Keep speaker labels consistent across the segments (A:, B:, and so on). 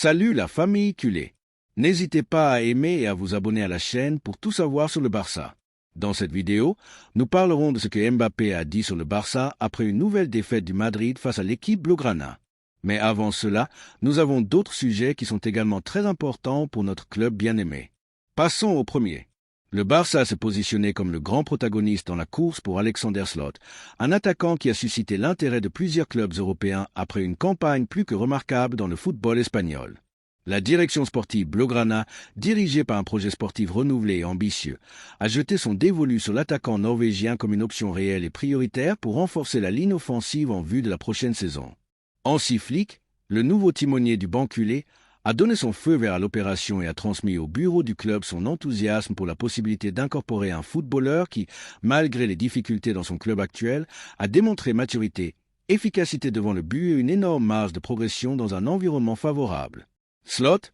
A: Salut la famille culée. N'hésitez pas à aimer et à vous abonner à la chaîne pour tout savoir sur le Barça. Dans cette vidéo, nous parlerons de ce que Mbappé a dit sur le Barça après une nouvelle défaite du Madrid face à l'équipe Blaugrana. Mais avant cela, nous avons d'autres sujets qui sont également très importants pour notre club bien-aimé. Passons au premier. Le Barça s'est positionné comme le grand protagoniste dans la course pour Alexander Slot, un attaquant qui a suscité l'intérêt de plusieurs clubs européens après une campagne plus que remarquable dans le football espagnol. La direction sportive Blaugrana, dirigée par un projet sportif renouvelé et ambitieux, a jeté son dévolu sur l'attaquant norvégien comme une option réelle et prioritaire pour renforcer la ligne offensive en vue de la prochaine saison. Hansi Flick, le nouveau timonier du banc culé, a donné son feu vert à l'opération et a transmis au bureau du club son enthousiasme pour la possibilité d'incorporer un footballeur qui, malgré les difficultés dans son club actuel, a démontré maturité, efficacité devant le but et une énorme marge de progression dans un environnement favorable. Slot,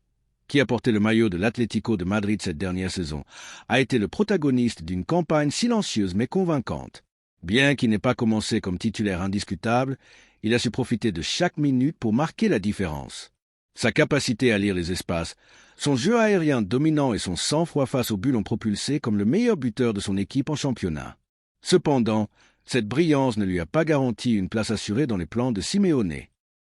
A: qui a porté le maillot de l'Atlético de Madrid cette dernière saison, a été le protagoniste d'une campagne silencieuse mais convaincante. Bien qu'il n'ait pas commencé comme titulaire indiscutable, il a su profiter de chaque minute pour marquer la différence. Sa capacité à lire les espaces, son jeu aérien dominant et son sang-froid face aux buts l'ont propulsé comme le meilleur buteur de son équipe en championnat. Cependant, cette brillance ne lui a pas garanti une place assurée dans les plans de Simeone.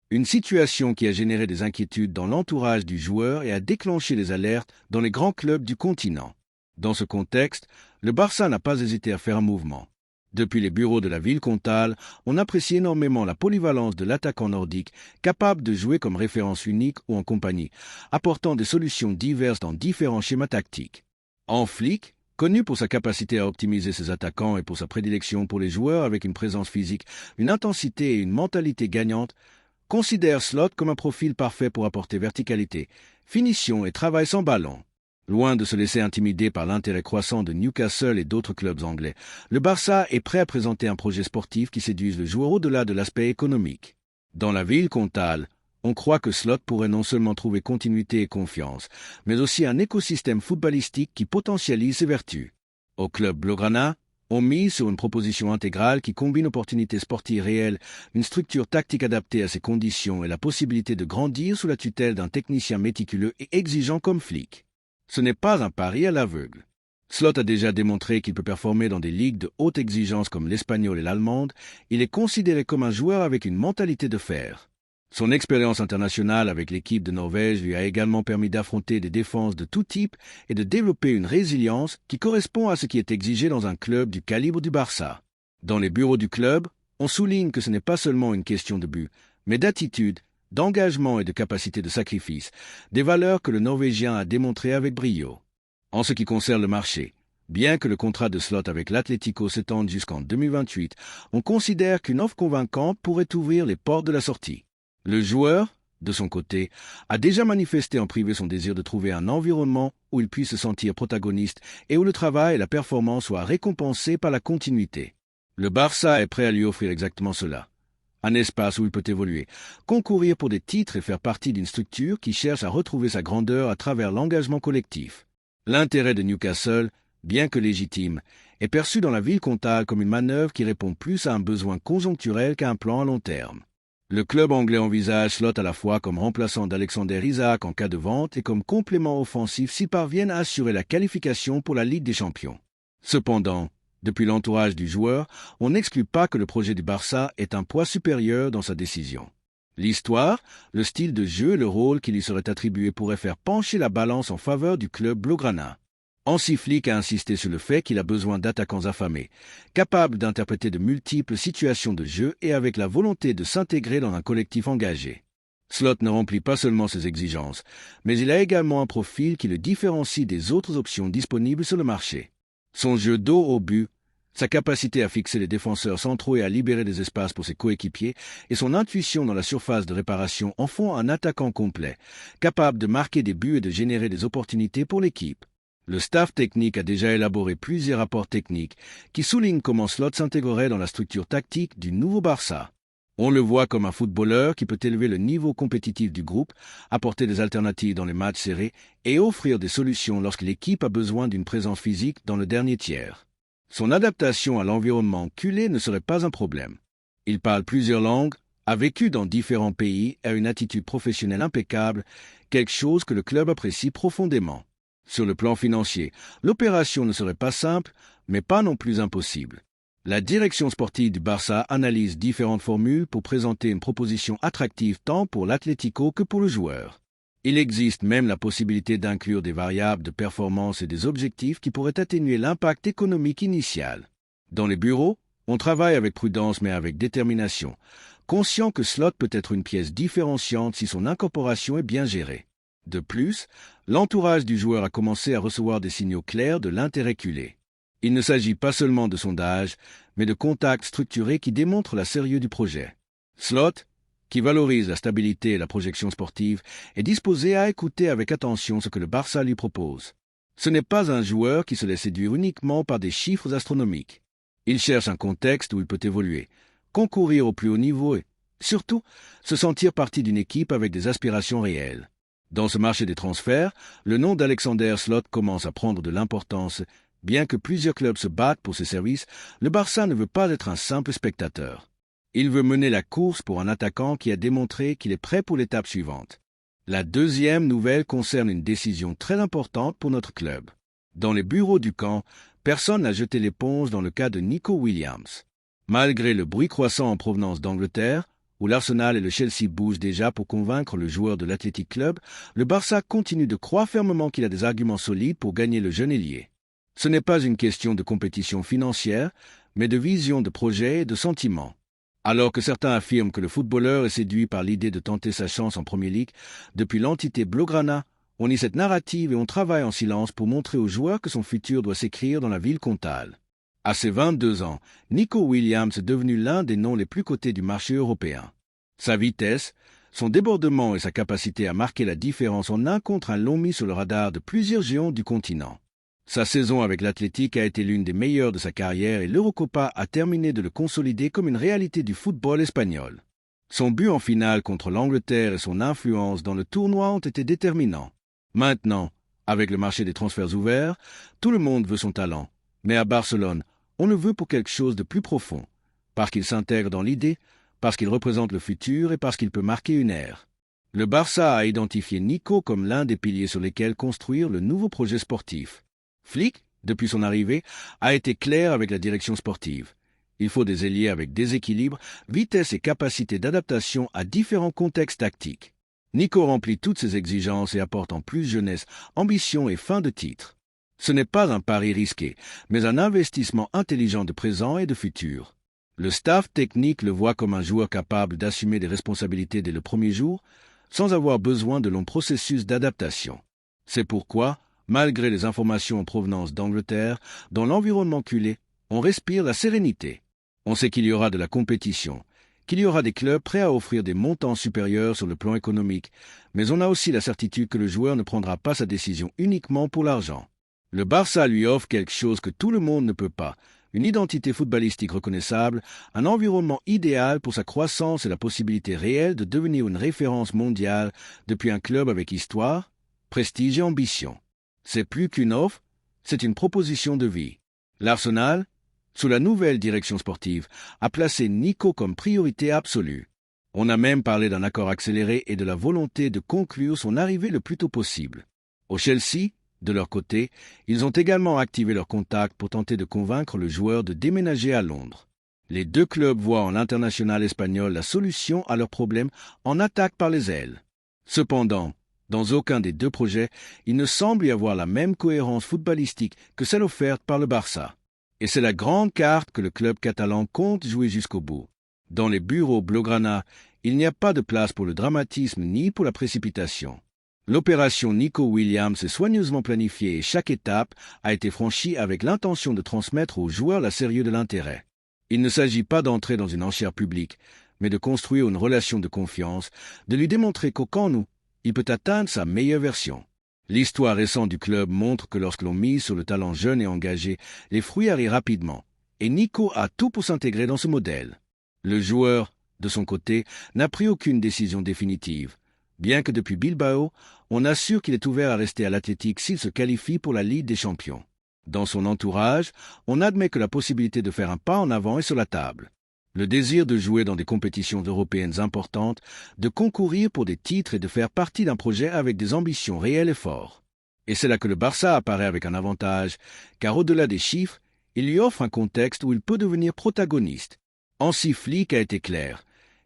A: Une situation qui a généré des inquiétudes dans l'entourage du joueur et a déclenché les alertes dans les grands clubs du continent. Dans ce contexte, le Barça n'a pas hésité à faire un mouvement. Depuis les bureaux de la ville comtale, on apprécie énormément la polyvalence de l'attaquant nordique, capable de jouer comme référence unique ou en compagnie, apportant des solutions diverses dans différents schémas tactiques. En Flick, connu pour sa capacité à optimiser ses attaquants et pour sa prédilection pour les joueurs avec une présence physique, une intensité et une mentalité gagnante, considère Slot comme un profil parfait pour apporter verticalité, finition et travail sans ballon. Loin de se laisser intimider par l'intérêt croissant de Newcastle et d'autres clubs anglais, le Barça est prêt à présenter un projet sportif qui séduise le joueur au-delà de l'aspect économique. Dans la ville comtale, on croit que Slot pourrait non seulement trouver continuité et confiance, mais aussi un écosystème footballistique qui potentialise ses vertus. Au club Blaugrana, on mise sur une proposition intégrale qui combine opportunités sportives réelles, une structure tactique adaptée à ses conditions et la possibilité de grandir sous la tutelle d'un technicien méticuleux et exigeant comme Flick. Ce n'est pas un pari à l'aveugle. Slot a déjà démontré qu'il peut performer dans des ligues de haute exigence comme l'espagnol et l'allemande. Il est considéré comme un joueur avec une mentalité de fer. Son expérience internationale avec l'équipe de Norvège lui a également permis d'affronter des défenses de tout type et de développer une résilience qui correspond à ce qui est exigé dans un club du calibre du Barça. Dans les bureaux du club, on souligne que ce n'est pas seulement une question de but, mais d'attitude, d'engagement et de capacité de sacrifice, des valeurs que le Norvégien a démontrées avec brio. En ce qui concerne le marché, bien que le contrat de Slot avec l'Atlético s'étende jusqu'en 2028, on considère qu'une offre convaincante pourrait ouvrir les portes de la sortie. Le joueur, de son côté, a déjà manifesté en privé son désir de trouver un environnement où il puisse se sentir protagoniste et où le travail et la performance soient récompensés par la continuité. Le Barça est prêt à lui offrir exactement cela. Un espace où il peut évoluer, concourir pour des titres et faire partie d'une structure qui cherche à retrouver sa grandeur à travers l'engagement collectif. L'intérêt de Newcastle, bien que légitime, est perçu dans la ville comtale comme une manœuvre qui répond plus à un besoin conjoncturel qu'à un plan à long terme. Le club anglais envisage Slot à la fois comme remplaçant d'Alexander Isak en cas de vente et comme complément offensif s'ils parviennent à assurer la qualification pour la Ligue des Champions. Cependant, depuis l'entourage du joueur, on n'exclut pas que le projet du Barça ait un poids supérieur dans sa décision. L'histoire, le style de jeu et le rôle qui lui serait attribué pourraient faire pencher la balance en faveur du club Blaugrana. Hansi Flick a insisté sur le fait qu'il a besoin d'attaquants affamés, capables d'interpréter de multiples situations de jeu et avec la volonté de s'intégrer dans un collectif engagé. Slot ne remplit pas seulement ses exigences, mais il a également un profil qui le différencie des autres options disponibles sur le marché. Son jeu dos au but, sa capacité à fixer les défenseurs centraux et à libérer des espaces pour ses coéquipiers et son intuition dans la surface de réparation en font un attaquant complet, capable de marquer des buts et de générer des opportunités pour l'équipe. Le staff technique a déjà élaboré plusieurs rapports techniques qui soulignent comment Slot s'intégrerait dans la structure tactique du nouveau Barça. On le voit comme un footballeur qui peut élever le niveau compétitif du groupe, apporter des alternatives dans les matchs serrés et offrir des solutions lorsque l'équipe a besoin d'une présence physique dans le dernier tiers. Son adaptation à l'environnement culé ne serait pas un problème. Il parle plusieurs langues, a vécu dans différents pays et a une attitude professionnelle impeccable, quelque chose que le club apprécie profondément. Sur le plan financier, l'opération ne serait pas simple, mais pas non plus impossible. La direction sportive du Barça analyse différentes formules pour présenter une proposition attractive tant pour l'Atlético que pour le joueur. Il existe même la possibilité d'inclure des variables de performance et des objectifs qui pourraient atténuer l'impact économique initial. Dans les bureaux, on travaille avec prudence mais avec détermination, conscient que Slot peut être une pièce différenciante si son incorporation est bien gérée. De plus, l'entourage du joueur a commencé à recevoir des signaux clairs de l'intérêt culé. Il ne s'agit pas seulement de sondages, mais de contacts structurés qui démontrent la sérieux du projet. Slot, qui valorise la stabilité et la projection sportive, est disposé à écouter avec attention ce que le Barça lui propose. Ce n'est pas un joueur qui se laisse séduire uniquement par des chiffres astronomiques. Il cherche un contexte où il peut évoluer, concourir au plus haut niveau et, surtout, se sentir partie d'une équipe avec des aspirations réelles. Dans ce marché des transferts, le nom d'Alexander Slot commence à prendre de l'importance. Bien que plusieurs clubs se battent pour ses services, le Barça ne veut pas être un simple spectateur. Il veut mener la course pour un attaquant qui a démontré qu'il est prêt pour l'étape suivante. La deuxième nouvelle concerne une décision très importante pour notre club. Dans les bureaux du camp, personne n'a jeté l'éponge dans le cas de Nico Williams. Malgré le bruit croissant en provenance d'Angleterre, où l'Arsenal et le Chelsea bougent déjà pour convaincre le joueur de l'Athletic Club, le Barça continue de croire fermement qu'il a des arguments solides pour gagner le jeune ailier. Ce n'est pas une question de compétition financière, mais de vision de projet et de sentiment. Alors que certains affirment que le footballeur est séduit par l'idée de tenter sa chance en Premier League, depuis l'entité Blaugrana, on lit cette narrative et on travaille en silence pour montrer aux joueurs que son futur doit s'écrire dans la ville comtale. À ses 22 ans, Nico Williams est devenu l'un des noms les plus cotés du marché européen. Sa vitesse, son débordement et sa capacité à marquer la différence en 1 contre 1 l'ont mis sur le radar de plusieurs géants du continent. Sa saison avec l'Athletic a été l'une des meilleures de sa carrière et l'Eurocopa a terminé de le consolider comme une réalité du football espagnol. Son but en finale contre l'Angleterre et son influence dans le tournoi ont été déterminants. Maintenant, avec le marché des transferts ouverts, tout le monde veut son talent. Mais à Barcelone, on le veut pour quelque chose de plus profond, parce qu'il s'intègre dans l'idée, parce qu'il représente le futur et parce qu'il peut marquer une ère. Le Barça a identifié Nico comme l'un des piliers sur lesquels construire le nouveau projet sportif. Flick, depuis son arrivée, a été clair avec la direction sportive. Il faut des ailiers avec déséquilibre, vitesse et capacité d'adaptation à différents contextes tactiques. Nico remplit toutes ces exigences et apporte en plus jeunesse, ambition et fin de titre. Ce n'est pas un pari risqué, mais un investissement intelligent de présent et de futur. Le staff technique le voit comme un joueur capable d'assumer des responsabilités dès le premier jour, sans avoir besoin de longs processus d'adaptation. C'est pourquoi, malgré les informations en provenance d'Angleterre, dans l'environnement culé, on respire la sérénité. On sait qu'il y aura de la compétition, qu'il y aura des clubs prêts à offrir des montants supérieurs sur le plan économique, mais on a aussi la certitude que le joueur ne prendra pas sa décision uniquement pour l'argent. Le Barça lui offre quelque chose que tout le monde ne peut pas, une identité footballistique reconnaissable, un environnement idéal pour sa croissance et la possibilité réelle de devenir une référence mondiale depuis un club avec histoire, prestige et ambition. C'est plus qu'une offre, c'est une proposition de vie. L'Arsenal, sous la nouvelle direction sportive, a placé Nico comme priorité absolue. On a même parlé d'un accord accéléré et de la volonté de conclure son arrivée le plus tôt possible. Au Chelsea, de leur côté, ils ont également activé leurs contacts pour tenter de convaincre le joueur de déménager à Londres. Les deux clubs voient en l'international espagnol la solution à leurs problèmes en attaque par les ailes. Cependant, dans aucun des deux projets, il ne semble y avoir la même cohérence footballistique que celle offerte par le Barça. Et c'est la grande carte que le club catalan compte jouer jusqu'au bout. Dans les bureaux Blaugrana, il n'y a pas de place pour le dramatisme ni pour la précipitation. L'opération Nico Williams est soigneusement planifiée et chaque étape a été franchie avec l'intention de transmettre aux joueurs la sérieux de l'intérêt. Il ne s'agit pas d'entrer dans une enchère publique, mais de construire une relation de confiance, de lui démontrer qu'au camp nous, il peut atteindre sa meilleure version. L'histoire récente du club montre que lorsque l'on mise sur le talent jeune et engagé, les fruits arrivent rapidement, et Nico a tout pour s'intégrer dans ce modèle. Le joueur, de son côté, n'a pris aucune décision définitive. Bien que depuis Bilbao, on assure qu'il est ouvert à rester à l'Athletic s'il se qualifie pour la Ligue des Champions. Dans son entourage, on admet que la possibilité de faire un pas en avant est sur la table. Le désir de jouer dans des compétitions européennes importantes, de concourir pour des titres et de faire partie d'un projet avec des ambitions réelles et fortes. Et c'est là que le Barça apparaît avec un avantage, car au-delà des chiffres, il lui offre un contexte où il peut devenir protagoniste. Hansi Flick a été clair.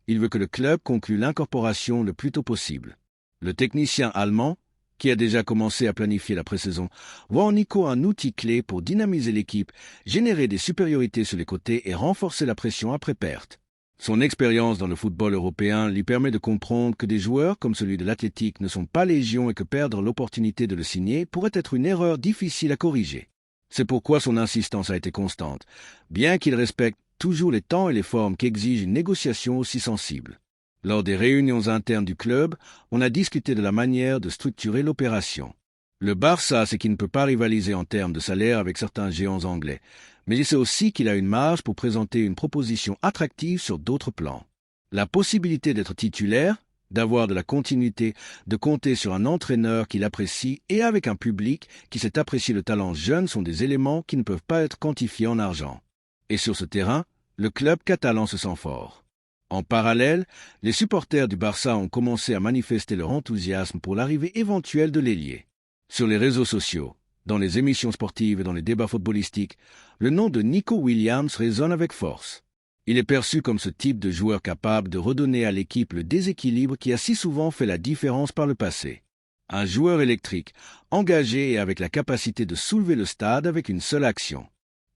A: Il veut que le club conclue l'incorporation le plus tôt possible. Le technicien allemand, qui a déjà commencé à planifier la pré-saison, voit en Nico un outil clé pour dynamiser l'équipe, générer des supériorités sur les côtés et renforcer la pression après perte. Son expérience dans le football européen lui permet de comprendre que des joueurs comme celui de l'Athletic ne sont pas légion et que perdre l'opportunité de le signer pourrait être une erreur difficile à corriger. C'est pourquoi son insistance a été constante, bien qu'il respecte toujours les temps et les formes qu'exige une négociation aussi sensible. Lors des réunions internes du club, on a discuté de la manière de structurer l'opération. Le Barça sait qu'il ne peut pas rivaliser en termes de salaire avec certains géants anglais, mais il sait aussi qu'il a une marge pour présenter une proposition attractive sur d'autres plans. La possibilité d'être titulaire, d'avoir de la continuité, de compter sur un entraîneur qu'il apprécie et avec un public qui sait apprécier le talent jeune sont des éléments qui ne peuvent pas être quantifiés en argent. Et sur ce terrain, le club catalan se sent fort. En parallèle, les supporters du Barça ont commencé à manifester leur enthousiasme pour l'arrivée éventuelle de l'ailier. Sur les réseaux sociaux, dans les émissions sportives et dans les débats footballistiques, le nom de Nico Williams résonne avec force. Il est perçu comme ce type de joueur capable de redonner à l'équipe le déséquilibre qui a si souvent fait la différence par le passé. Un joueur électrique, engagé et avec la capacité de soulever le stade avec une seule action.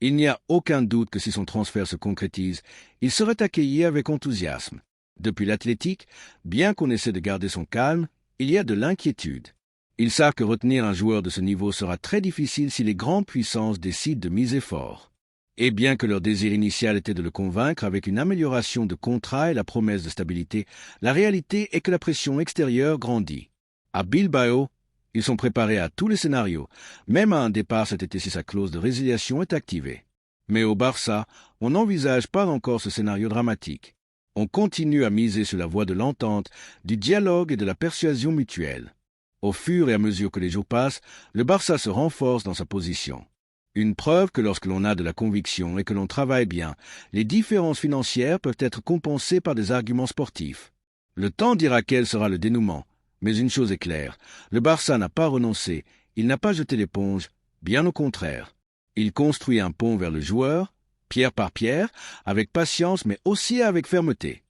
A: Il n'y a aucun doute que si son transfert se concrétise, il serait accueilli avec enthousiasme. Depuis l'Athletic, bien qu'on essaie de garder son calme, il y a de l'inquiétude. Ils savent que retenir un joueur de ce niveau sera très difficile si les grandes puissances décident de miser fort. Et bien que leur désir initial était de le convaincre avec une amélioration de contrat et la promesse de stabilité, la réalité est que la pression extérieure grandit. À Bilbao, ils sont préparés à tous les scénarios, même à un départ cet été si sa clause de résiliation est activée. Mais au Barça, on n'envisage pas encore ce scénario dramatique. On continue à miser sur la voie de l'entente, du dialogue et de la persuasion mutuelle. Au fur et à mesure que les jours passent, le Barça se renforce dans sa position. Une preuve que lorsque l'on a de la conviction et que l'on travaille bien, les différences financières peuvent être compensées par des arguments sportifs. Le temps dira quel sera le dénouement, mais une chose est claire, le Barça n'a pas renoncé, il n'a pas jeté l'éponge, bien au contraire. Il construit un pont vers le joueur, pierre par pierre, avec patience mais aussi avec fermeté.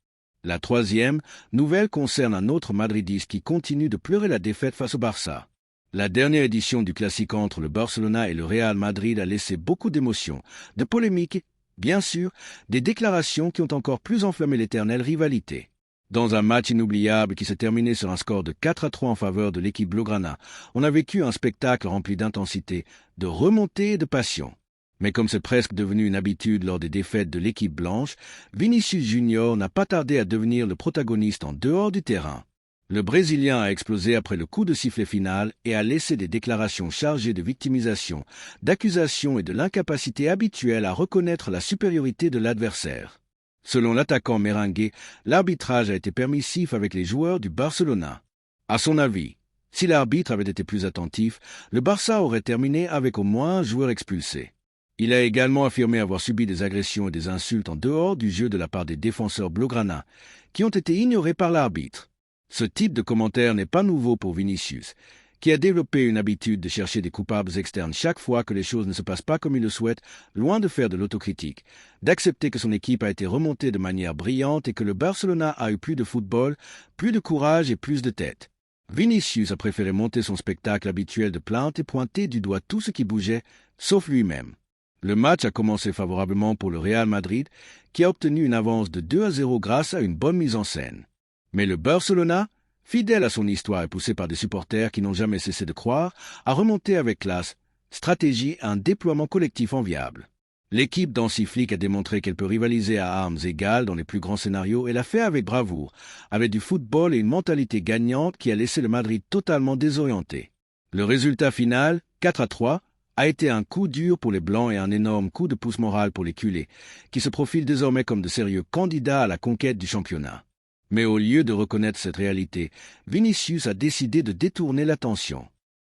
A: La troisième nouvelle concerne un autre madridiste qui continue de pleurer la défaite face au Barça. La dernière édition du classique entre le Barcelona et le Real Madrid a laissé beaucoup d'émotions, de polémiques, bien sûr, des déclarations qui ont encore plus enflammé l'éternelle rivalité. Dans un match inoubliable qui s'est terminé sur un score de 4-3 en faveur de l'équipe blaugrana, on a vécu un spectacle rempli d'intensité, de remontée et de passion. Mais comme c'est presque devenu une habitude lors des défaites de l'équipe blanche, Vinicius Junior n'a pas tardé à devenir le protagoniste en dehors du terrain. Le Brésilien a explosé après le coup de sifflet final et a laissé des déclarations chargées de victimisation, d'accusation et de l'incapacité habituelle à reconnaître la supériorité de l'adversaire. Selon l'attaquant merengue, l'arbitrage a été permissif avec les joueurs du Barcelona. À son avis, si l'arbitre avait été plus attentif, le Barça aurait terminé avec au moins un joueur expulsé. Il a également affirmé avoir subi des agressions et des insultes en dehors du jeu de la part des défenseurs blaugrana, qui ont été ignorés par l'arbitre. Ce type de commentaire n'est pas nouveau pour Vinicius, qui a développé une habitude de chercher des coupables externes chaque fois que les choses ne se passent pas comme il le souhaite, loin de faire de l'autocritique, d'accepter que son équipe a été remontée de manière brillante et que le Barcelona a eu plus de football, plus de courage et plus de tête. Vinicius a préféré monter son spectacle habituel de plainte et pointer du doigt tout ce qui bougeait, sauf lui-même. Le match a commencé favorablement pour le Real Madrid, qui a obtenu une avance de 2-0 grâce à une bonne mise en scène. Mais le Barcelona, fidèle à son histoire et poussé par des supporters qui n'ont jamais cessé de croire, a remonté avec classe, stratégie et un déploiement collectif enviable. L'équipe d'Hansi Flick a démontré qu'elle peut rivaliser à armes égales dans les plus grands scénarios et l'a fait avec bravoure, avec du football et une mentalité gagnante qui a laissé le Madrid totalement désorienté. Le résultat final, 4-3, a été un coup dur pour les Blancs et un énorme coup de pouce moral pour les culés, qui se profilent désormais comme de sérieux candidats à la conquête du championnat. Mais au lieu de reconnaître cette réalité, Vinicius a décidé de détourner l'attention.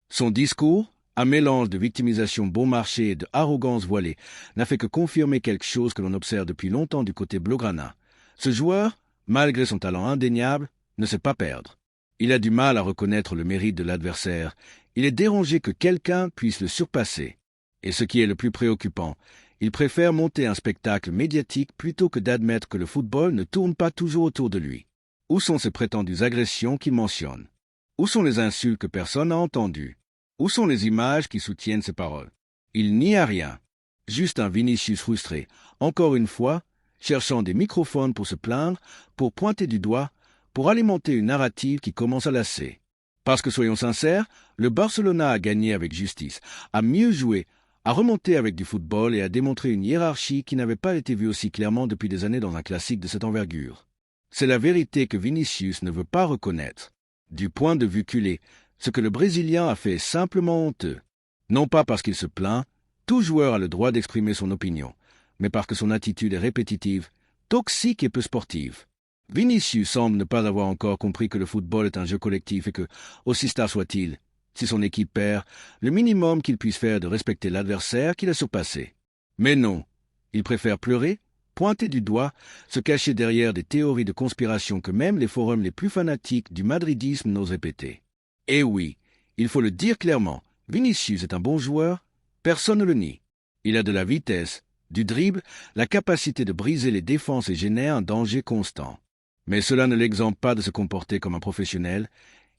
A: Son discours, Un mélange de victimisation bon marché et de arrogance voilée n'a fait que confirmer quelque chose que l'on observe depuis longtemps du côté blaugrana. Ce joueur, malgré son talent indéniable, ne sait pas perdre. Il a du mal à reconnaître le mérite de l'adversaire. Il est dérangé que quelqu'un puisse le surpasser. Et ce qui est le plus préoccupant, il préfère monter un spectacle médiatique plutôt que d'admettre que le football ne tourne pas toujours autour de lui. Où sont ces prétendues agressions qu'il mentionne? Où sont les insultes que personne n'a entendues? Où sont les images qui soutiennent ces paroles? Il n'y a rien. Juste un Vinicius frustré, encore une fois, cherchant des microphones pour se plaindre, pour pointer du doigt, pour alimenter une narrative qui commence à lasser. Parce que soyons sincères, le Barcelona a gagné avec justice, a mieux joué, a remonté avec du football et a démontré une hiérarchie qui n'avait pas été vue aussi clairement depuis des années dans un classique de cette envergure. C'est la vérité que Vinicius ne veut pas reconnaître. Du point de vue culé, ce que le Brésilien a fait est simplement honteux. Non pas parce qu'il se plaint, tout joueur a le droit d'exprimer son opinion, mais parce que son attitude est répétitive, toxique et peu sportive. Vinicius semble ne pas avoir encore compris que le football est un jeu collectif et que, aussi star soit-il, si son équipe perd, le minimum qu'il puisse faire est de respecter l'adversaire qu'il a surpassé. Mais non, il préfère pleurer, pointer du doigt, se cacher derrière des théories de conspiration que même les forums les plus fanatiques du madridisme n'osent répéter. Et oui, il faut le dire clairement, Vinicius est un bon joueur, personne ne le nie. Il a de la vitesse, du dribble, la capacité de briser les défenses et génère un danger constant. Mais cela ne l'exempte pas de se comporter comme un professionnel,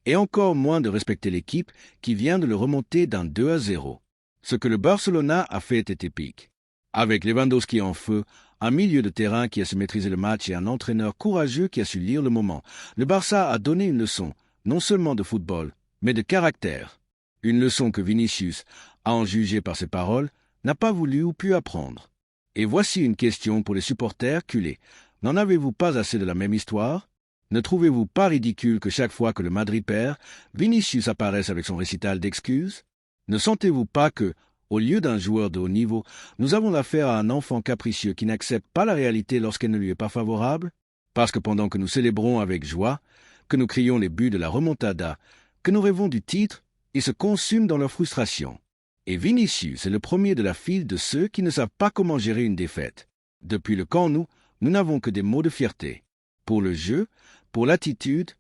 A: et encore moins de respecter l'équipe qui vient de le remonter d'un 2-0. Ce que le Barcelona a fait est épique. Avec Lewandowski en feu, un milieu de terrain qui a su maîtriser le match et un entraîneur courageux qui a su lire le moment, le Barça a donné une leçon, non seulement de football, mais de caractère. Une leçon que Vinicius, à en juger par ses paroles, n'a pas voulu ou pu apprendre. Et voici une question pour les supporters culés. N'en avez-vous pas assez de la même histoire? Ne trouvez-vous pas ridicule que chaque fois que le Madrid perd, Vinicius apparaisse avec son récital d'excuses? Ne sentez-vous pas que, au lieu d'un joueur de haut niveau, nous avons affaire à un enfant capricieux qui n'accepte pas la réalité lorsqu'elle ne lui est pas favorable? Parce que pendant que nous célébrons avec joie, que nous crions les buts de la remontada, que nous rêvons du titre, ils se consument dans leur frustration. Et Vinicius est le premier de la file de ceux qui ne savent pas comment gérer une défaite. Depuis le camp nous n'avons que des mots de fierté. Pour le jeu, pour l'attitude,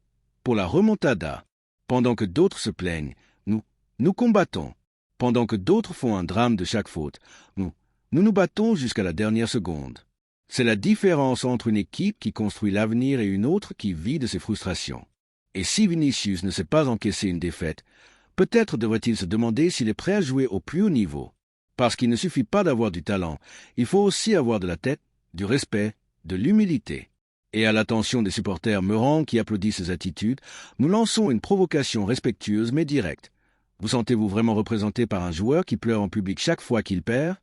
A: pour la remontada. Pendant que d'autres se plaignent, nous combattons. Pendant que d'autres font un drame de chaque faute, nous battons jusqu'à la dernière seconde. C'est la différence entre une équipe qui construit l'avenir et une autre qui vit de ses frustrations. Et si Vinicius ne sait pas encaisser une défaite, peut-être devrait-il se demander s'il est prêt à jouer au plus haut niveau. Parce qu'il ne suffit pas d'avoir du talent, il faut aussi avoir de la tête, du respect, de l'humilité. Et à l'attention des supporters meurants qui applaudissent ses attitudes, nous lançons une provocation respectueuse mais directe. Vous sentez-vous vraiment représenté par un joueur qui pleure en public chaque fois qu'il perd?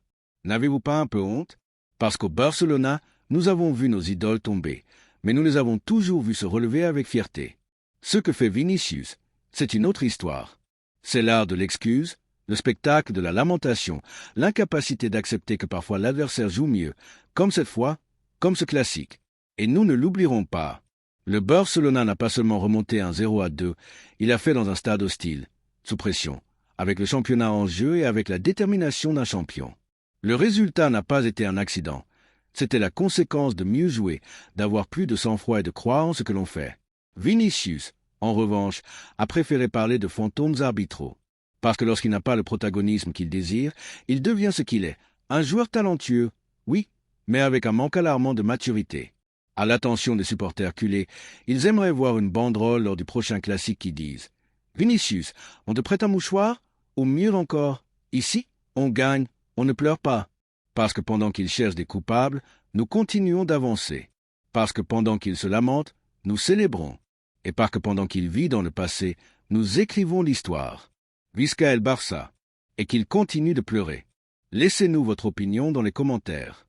A: N'avez-vous pas un peu honte? Parce qu'au Barcelona, nous avons vu nos idoles tomber, mais nous les avons toujours vus se relever avec fierté. Ce que fait Vinicius, c'est une autre histoire. C'est l'art de l'excuse, le spectacle de la lamentation, l'incapacité d'accepter que parfois l'adversaire joue mieux, comme cette fois, comme ce classique. Et nous ne l'oublierons pas. Le Barcelona n'a pas seulement remonté un 0-2, il l'a fait dans un stade hostile, sous pression, avec le championnat en jeu et avec la détermination d'un champion. Le résultat n'a pas été un accident. C'était la conséquence de mieux jouer, d'avoir plus de sang-froid et de croire en ce que l'on fait. Vinicius, en revanche, a préféré parler de fantômes arbitraux. Parce que lorsqu'il n'a pas le protagonisme qu'il désire, il devient ce qu'il est, un joueur talentueux, oui, mais avec un manque alarmant de maturité. À l'attention des supporters culés, ils aimeraient voir une banderole lors du prochain classique qui dise « Vinicius, on te prête un mouchoir ?» Ou mieux encore, « Ici, on gagne, on ne pleure pas. » Parce que pendant qu'ils cherchent des coupables, nous continuons d'avancer. Parce que pendant qu'ils se lamentent, nous célébrons. Et parce que pendant qu'ils vivent dans le passé, nous écrivons l'histoire. Visca el Barça. Et qu'ils continuent de pleurer. Laissez-nous votre opinion dans les commentaires.